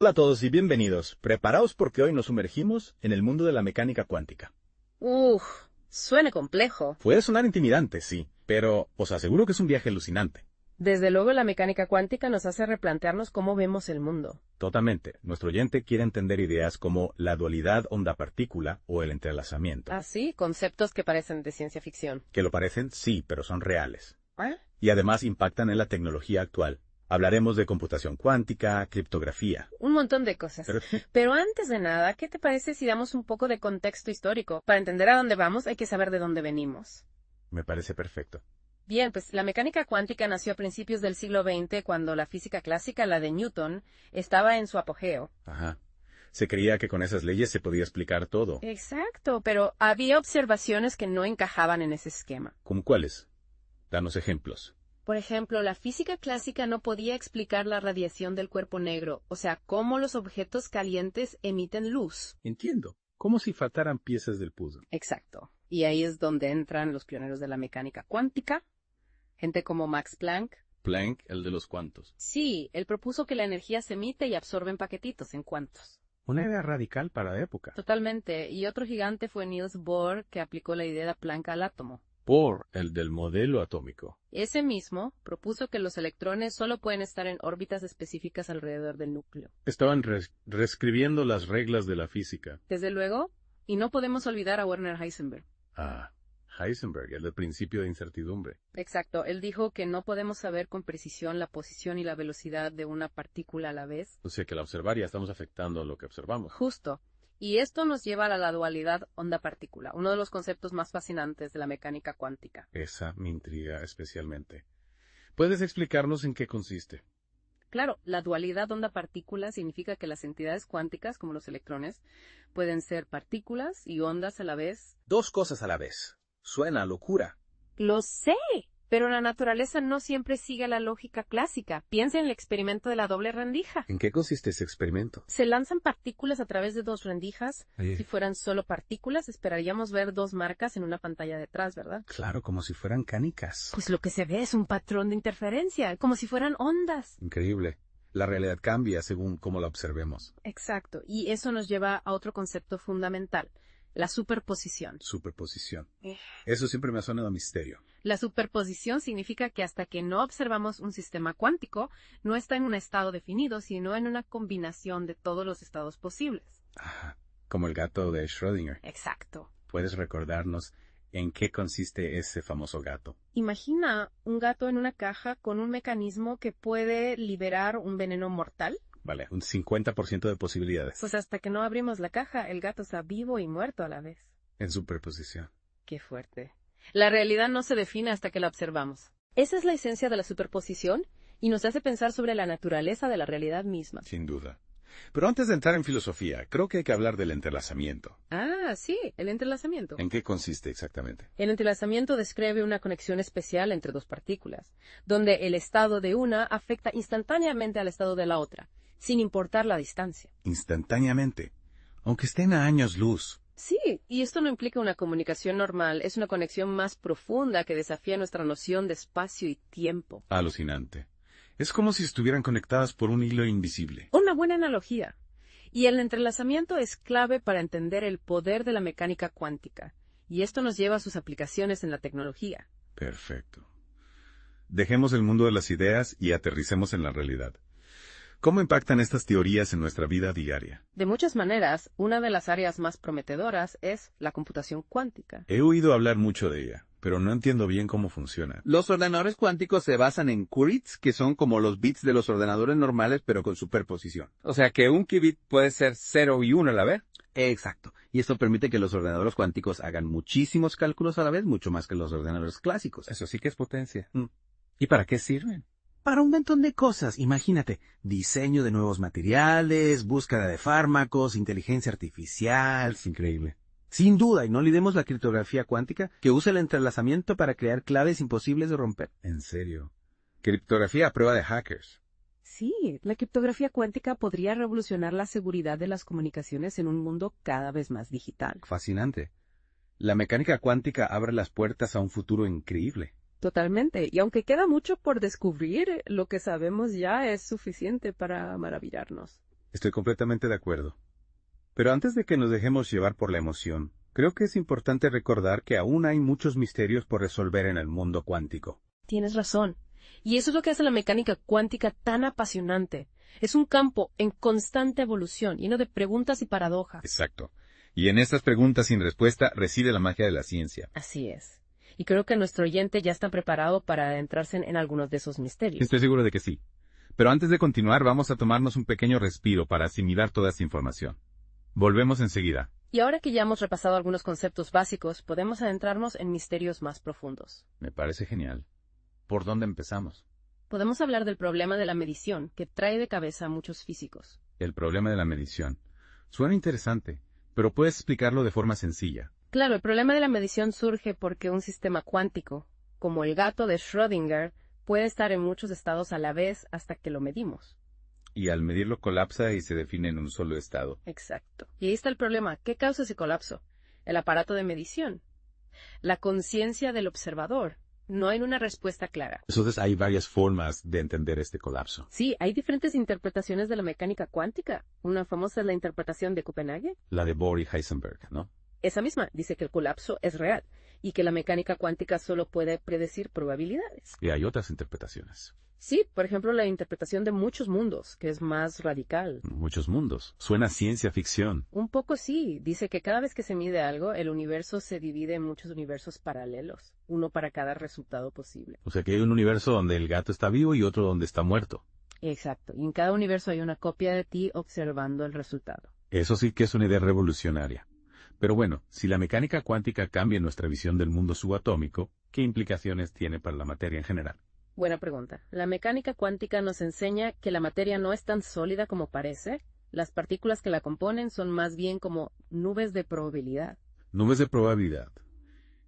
Hola a todos y bienvenidos. Preparaos porque hoy nos sumergimos en el mundo de la mecánica cuántica. Uf, suena complejo. Puede sonar intimidante, sí, pero os aseguro que es un viaje alucinante. Desde luego la mecánica cuántica nos hace replantearnos cómo vemos el mundo. Totalmente. Nuestro oyente quiere entender ideas como la dualidad onda-partícula o el entrelazamiento. Así, conceptos que parecen de ciencia ficción. Que lo parecen, sí, pero son reales. ¿Ah? Y además impactan en la tecnología actual. Hablaremos de computación cuántica, criptografía. Un montón de cosas. Pero- Pero antes de nada, ¿qué te parece si damos un poco de contexto histórico? Para entender a dónde vamos hay que saber de dónde venimos. Me parece perfecto. Bien, pues la mecánica cuántica nació a principios del siglo XX cuando la física clásica, la de Newton, estaba en su apogeo. Ajá. Se creía que con esas leyes se podía explicar todo. Exacto, pero había observaciones que no encajaban en ese esquema. ¿Cómo cuáles? Danos ejemplos. Por ejemplo, la física clásica no podía explicar la radiación del cuerpo negro, o sea, cómo los objetos calientes emiten luz. Entiendo. Como si faltaran piezas del puzzle. Exacto. Y ahí es donde entran los pioneros de la mecánica cuántica, gente como Max Planck. Planck, el de los cuantos. Sí, él propuso que la energía se emite y absorbe en paquetitos, en cuantos. Una idea radical para la época. Totalmente. Y otro gigante fue Niels Bohr, que aplicó la idea de Planck al átomo. Bohr, el del modelo atómico. Ese mismo propuso que los electrones solo pueden estar en órbitas específicas alrededor del núcleo. Estaban reescribiendo las reglas de la física. Desde luego, y no podemos olvidar a Werner Heisenberg. Ah, Heisenberg, el del principio de incertidumbre. Exacto, él dijo que no podemos saber con precisión la posición y la velocidad de una partícula a la vez. O sea que al observar ya estamos afectando lo que observamos. Justo. Y esto nos lleva a la dualidad onda-partícula, uno de los conceptos más fascinantes de la mecánica cuántica. Esa me intriga especialmente. ¿Puedes explicarnos en qué consiste? Claro, la dualidad onda-partícula significa que las entidades cuánticas, como los electrones, pueden ser partículas y ondas a la vez. Dos cosas a la vez. Suena a locura. Lo sé, pero la naturaleza no siempre sigue la lógica clásica. Piensa en el experimento de la doble rendija. ¿En qué consiste ese experimento? Se lanzan partículas a través de dos rendijas. Oye. Si fueran solo partículas, esperaríamos ver dos marcas en una pantalla detrás, ¿verdad? Claro, como si fueran canicas. Pues lo que se ve es un patrón de interferencia, como si fueran ondas. Increíble. La realidad cambia según cómo la observemos. Exacto, y eso nos lleva a otro concepto fundamental, la superposición. Superposición. Eso siempre me ha sonado a misterio. La superposición significa que hasta que no observamos un sistema cuántico, no está en un estado definido, sino en una combinación de todos los estados posibles. Ajá. Como el gato de Schrödinger. Exacto. ¿Puedes recordarnos en qué consiste ese famoso gato? Imagina un gato en una caja con un mecanismo que puede liberar un veneno mortal. Vale, un 50% de posibilidades. Pues hasta que no abrimos la caja, el gato está vivo y muerto a la vez. En superposición. Qué fuerte. La realidad no se define hasta que la observamos. Esa es la esencia de la superposición y nos hace pensar sobre la naturaleza de la realidad misma. Sin duda. Pero antes de entrar en filosofía, creo que hay que hablar del entrelazamiento. Ah, sí, el entrelazamiento. ¿En qué consiste exactamente? El entrelazamiento describe una conexión especial entre dos partículas, donde el estado de una afecta instantáneamente al estado de la otra, sin importar la distancia. Instantáneamente. Aunque estén a años luz. Sí, y esto no implica una comunicación normal, es una conexión más profunda que desafía nuestra noción de espacio y tiempo. Alucinante. Es como si estuvieran conectadas por un hilo invisible. Una buena analogía. Y el entrelazamiento es clave para entender el poder de la mecánica cuántica, y esto nos lleva a sus aplicaciones en la tecnología. Perfecto. Dejemos el mundo de las ideas y aterricemos en la realidad. ¿Cómo impactan estas teorías en nuestra vida diaria? De muchas maneras, una de las áreas más prometedoras es la computación cuántica. He oído hablar mucho de ella, pero no entiendo bien cómo funciona. Los ordenadores cuánticos se basan en qubits, que son como los bits de los ordenadores normales, pero con superposición. O sea que un qubit puede ser 0 y 1 a la vez. Exacto. Y esto permite que los ordenadores cuánticos hagan muchísimos cálculos a la vez, mucho más que los ordenadores clásicos. Eso sí que es potencia. Mm. ¿Y para qué sirven? Para un montón de cosas, imagínate, diseño de nuevos materiales, búsqueda de fármacos, inteligencia artificial. Es increíble. Sin duda, y no olvidemos la criptografía cuántica, que usa el entrelazamiento para crear claves imposibles de romper. ¿En serio? Criptografía a prueba de hackers. Sí, la criptografía cuántica podría revolucionar la seguridad de las comunicaciones en un mundo cada vez más digital. Fascinante. La mecánica cuántica abre las puertas a un futuro increíble. Totalmente, y aunque queda mucho por descubrir, lo que sabemos ya es suficiente para maravillarnos. Estoy completamente de acuerdo. Pero antes de que nos dejemos llevar por la emoción, creo que es importante recordar que aún hay muchos misterios por resolver en el mundo cuántico. Tienes razón. Y eso es lo que hace la mecánica cuántica tan apasionante. Es un campo en constante evolución, lleno de preguntas y paradojas. Exacto. Y en estas preguntas sin respuesta reside la magia de la ciencia. Así es. Y creo que nuestro oyente ya está preparado para adentrarse en algunos de esos misterios. Estoy seguro de que sí. Pero antes de continuar, vamos a tomarnos un pequeño respiro para asimilar toda esta información. Volvemos enseguida. Y ahora que ya hemos repasado algunos conceptos básicos, podemos adentrarnos en misterios más profundos. Me parece genial. ¿Por dónde empezamos? Podemos hablar del problema de la medición, que trae de cabeza a muchos físicos. El problema de la medición. Suena interesante, pero puedes explicarlo de forma sencilla. Claro, el problema de la medición surge porque un sistema cuántico, como el gato de Schrödinger, puede estar en muchos estados a la vez hasta que lo medimos. Y al medirlo colapsa y se define en un solo estado. Exacto. Y ahí está el problema. ¿Qué causa ese colapso? El aparato de medición. La conciencia del observador. No hay una respuesta clara. Entonces hay varias formas de entender este colapso. Sí, hay diferentes interpretaciones de la mecánica cuántica. Una famosa es la interpretación de Copenhague. La de Bohr y Heisenberg, ¿no? Esa misma dice que el colapso es real y que la mecánica cuántica solo puede predecir probabilidades. Y hay otras interpretaciones. Sí, por ejemplo, la interpretación de muchos mundos, que es más radical. Muchos mundos. Suena a ciencia ficción. Un poco sí. Dice que cada vez que se mide algo, el universo se divide en muchos universos paralelos, uno para cada resultado posible. O sea que hay un universo donde el gato está vivo y otro donde está muerto. Exacto. Y en cada universo hay una copia de ti observando el resultado. Eso sí que es una idea revolucionaria. Pero bueno, si la mecánica cuántica cambia nuestra visión del mundo subatómico, ¿qué implicaciones tiene para la materia en general? Buena pregunta. La mecánica cuántica nos enseña que la materia no es tan sólida como parece. Las partículas que la componen son más bien como nubes de probabilidad. Nubes de probabilidad.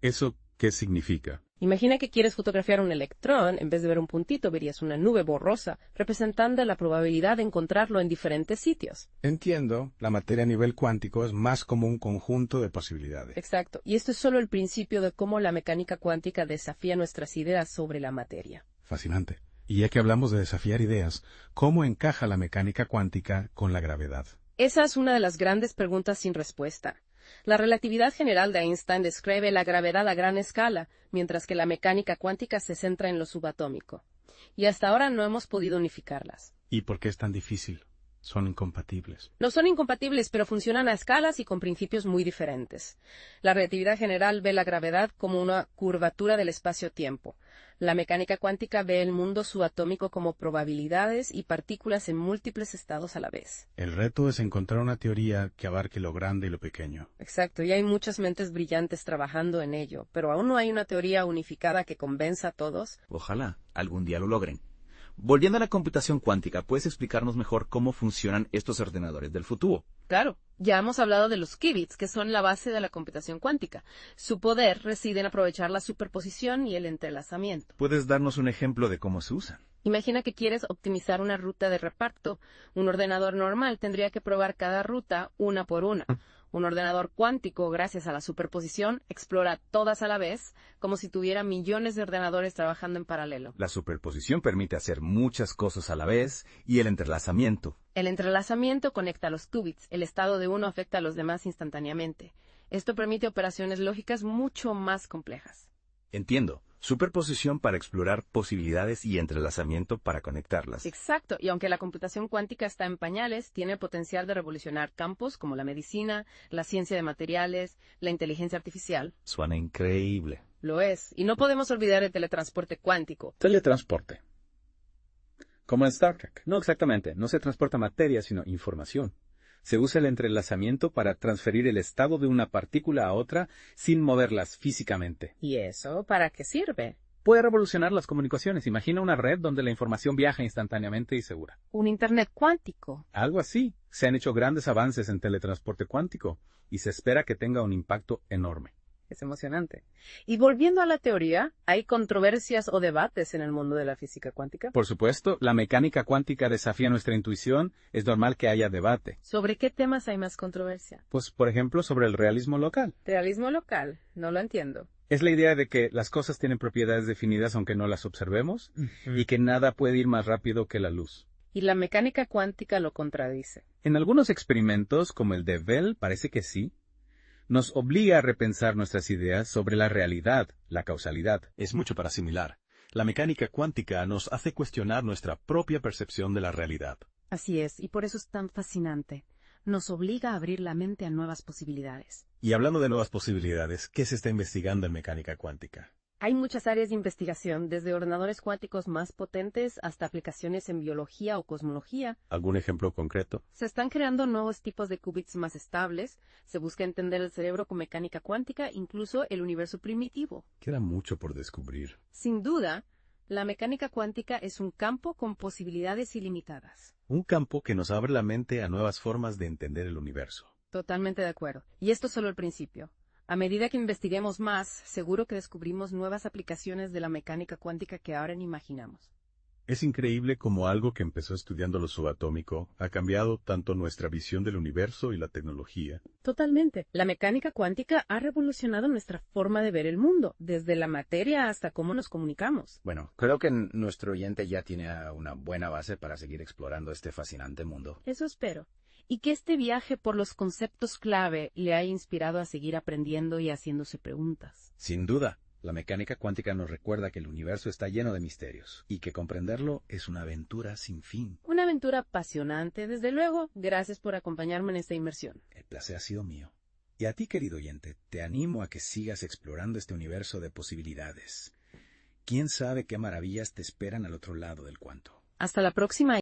¿Eso qué significa? Imagina que quieres fotografiar un electrón, en vez de ver un puntito verías una nube borrosa, representando la probabilidad de encontrarlo en diferentes sitios. Entiendo, la materia a nivel cuántico es más como un conjunto de posibilidades. Exacto, y esto es solo el principio de cómo la mecánica cuántica desafía nuestras ideas sobre la materia. Fascinante. Y ya que hablamos de desafiar ideas, ¿cómo encaja la mecánica cuántica con la gravedad? Esa es una de las grandes preguntas sin respuesta. La relatividad general de Einstein describe la gravedad a gran escala, mientras que la mecánica cuántica se centra en lo subatómico. Y hasta ahora no hemos podido unificarlas. ¿Y por qué es tan difícil? Son incompatibles. No son incompatibles, pero funcionan a escalas y con principios muy diferentes. La relatividad general ve la gravedad como una curvatura del espacio-tiempo. La mecánica cuántica ve el mundo subatómico como probabilidades y partículas en múltiples estados a la vez. El reto es encontrar una teoría que abarque lo grande y lo pequeño. Exacto, y hay muchas mentes brillantes trabajando en ello, pero aún no hay una teoría unificada que convenza a todos. Ojalá algún día lo logren. Volviendo a la computación cuántica, ¿puedes explicarnos mejor cómo funcionan estos ordenadores del futuro? Claro, ya hemos hablado de los qubits, que son la base de la computación cuántica. Su poder reside en aprovechar la superposición y el entrelazamiento. ¿Puedes darnos un ejemplo de cómo se usan? Imagina que quieres optimizar una ruta de reparto. Un ordenador normal tendría que probar cada ruta una por una. Un ordenador cuántico, gracias a la superposición, explora todas a la vez, como si tuviera millones de ordenadores trabajando en paralelo. La superposición permite hacer muchas cosas a la vez y el entrelazamiento. El entrelazamiento conecta los qubits. El estado de uno afecta a los demás instantáneamente. Esto permite operaciones lógicas mucho más complejas. Entiendo. Superposición para explorar posibilidades y entrelazamiento para conectarlas. Exacto, y aunque la computación cuántica está en pañales, tiene el potencial de revolucionar campos como la medicina, la ciencia de materiales, la inteligencia artificial. Suena increíble. Lo es, y no podemos olvidar el teletransporte cuántico. Teletransporte. Como en Star Trek. No exactamente, no se transporta materia, sino información. Se usa el entrelazamiento para transferir el estado de una partícula a otra sin moverlas físicamente. ¿Y eso para qué sirve? Puede revolucionar las comunicaciones. Imagina una red donde la información viaja instantáneamente y segura. Un Internet cuántico. Algo así. Se han hecho grandes avances en teletransporte cuántico y se espera que tenga un impacto enorme. Es emocionante. Y volviendo a la teoría, ¿hay controversias o debates en el mundo de la física cuántica? Por supuesto, la mecánica cuántica desafía nuestra intuición. Es normal que haya debate. ¿Sobre qué temas hay más controversia? Pues, por ejemplo, sobre el realismo local. Realismo local, no lo entiendo. Es la idea de que las cosas tienen propiedades definidas aunque no las observemos y que nada puede ir más rápido que la luz. Y la mecánica cuántica lo contradice. En algunos experimentos, como el de Bell, parece que sí. Nos obliga a repensar nuestras ideas sobre la realidad, la causalidad. Es mucho para asimilar. La mecánica cuántica nos hace cuestionar nuestra propia percepción de la realidad. Así es, y por eso es tan fascinante. Nos obliga a abrir la mente a nuevas posibilidades. Y hablando de nuevas posibilidades, ¿qué se está investigando en mecánica cuántica? Hay muchas áreas de investigación, desde ordenadores cuánticos más potentes hasta aplicaciones en biología o cosmología. ¿Algún ejemplo concreto? Se están creando nuevos tipos de qubits más estables, se busca entender el cerebro con mecánica cuántica, incluso el universo primitivo. Queda mucho por descubrir. Sin duda, la mecánica cuántica es un campo con posibilidades ilimitadas. Un campo que nos abre la mente a nuevas formas de entender el universo. Totalmente de acuerdo. Y esto es solo el principio. A medida que investiguemos más, seguro que descubrimos nuevas aplicaciones de la mecánica cuántica que ahora ni imaginamos. Es increíble cómo algo que empezó estudiando lo subatómico ha cambiado tanto nuestra visión del universo y la tecnología. Totalmente. La mecánica cuántica ha revolucionado nuestra forma de ver el mundo, desde la materia hasta cómo nos comunicamos. Bueno, creo que nuestro oyente ya tiene una buena base para seguir explorando este fascinante mundo. Eso espero. Y que este viaje por los conceptos clave le haya inspirado a seguir aprendiendo y haciéndose preguntas. Sin duda, la mecánica cuántica nos recuerda que el universo está lleno de misterios y que comprenderlo es una aventura sin fin. Una aventura apasionante, desde luego. Gracias por acompañarme en esta inmersión. El placer ha sido mío. Y a ti, querido oyente, te animo a que sigas explorando este universo de posibilidades. ¿Quién sabe qué maravillas te esperan al otro lado del cuento? Hasta la próxima.